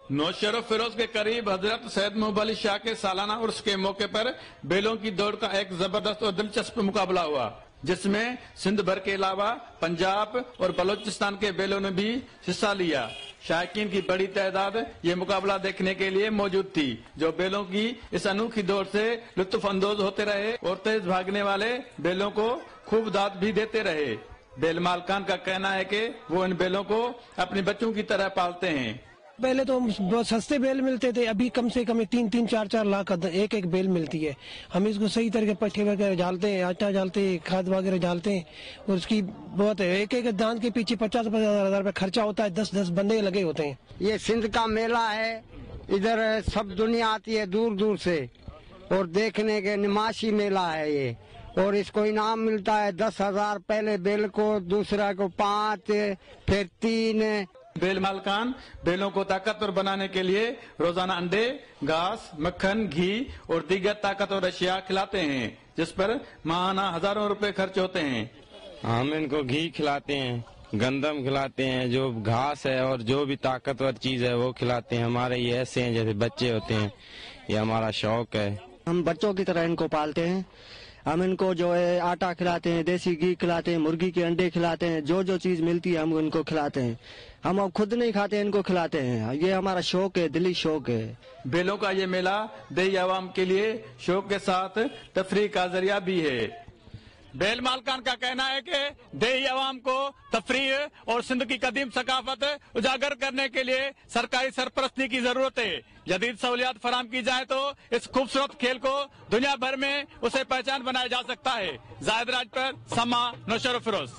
नौशेर फिरोज के करीब हजरत सैयद महबूब अली शाह के सालाना उर्स के मौके पर बैलों की दौड़ का एक जबरदस्त और दिलचस्प मुकाबला हुआ, जिसमें सिंध भर के अलावा पंजाब और बलोचिस्तान के बैलों ने भी हिस्सा लिया। शायकीन की बड़ी तादाद ये मुकाबला देखने के लिए मौजूद थी, जो बैलों की इस अनोखी दौड़ से लुत्फ अंदोज होते रहे और तेज भागने वाले बैलों को खूब दाद भी देते रहे। बैल मालकान का कहना है कि वो इन बैलों को अपने बच्चों की तरह पालते हैं। पहले तो बहुत सस्ते बैल मिलते थे, अभी कम से कम 3-3, 4-4 लाख एक बैल मिलती है। हम इसको सही तरह पट्टे वगैरह डालते हैं, आटा डालते हैं, खाद वगैरह डालते हैं और उसकी बहुत एक दांत के पीछे 50-50 हजार रुपये खर्चा होता है, 10-10 बंदे लगे होते हैं। ये सिंध का मेला है, इधर सब दुनिया आती है दूर दूर से और देखने के निमाशी मेला है ये, और इसको इनाम मिलता है 10,000 पहले बैल को, दूसरा को 5, फिर 3। बैल मालकान बैलों को ताकतवर बनाने के लिए रोजाना अंडे, घास, मक्खन, घी और दीगर ताकतवर अशिया खिलाते हैं, जिस पर माहाना हजारों रुपए खर्च होते हैं। हम इनको घी खिलाते हैं, गंदम खिलाते हैं, जो घास है और जो भी ताकतवर चीज है वो खिलाते हैं। हमारे ये ऐसे हैं जैसे बच्चे होते हैं, ये हमारा शौक है। हम बच्चों की तरह इनको पालते हैं। हम इनको जो है आटा खिलाते हैं, देसी घी खिलाते हैं, मुर्गी के अंडे खिलाते हैं, जो जो चीज मिलती है हम इनको खिलाते हैं। हम अब खुद नहीं खाते, इनको खिलाते हैं। ये हमारा शौक है, दिली शौक है। बैलों का ये मेला देही आवाम के लिए शौक के साथ तफरीह का जरिया भी है। बैल मालकान का कहना है कि देही आवाम को तफरीह और सिंध की कदीम सकाफत उजागर करने के लिए सरकारी सरपरस्ती की जरूरत है। जदीद सहूलियात फराम की जाए तो इस खूबसूरत खेल को दुनिया भर में उसे पहचान बनाया जा सकता है। जाहिद राज पर समा, नौशेर फिरोज।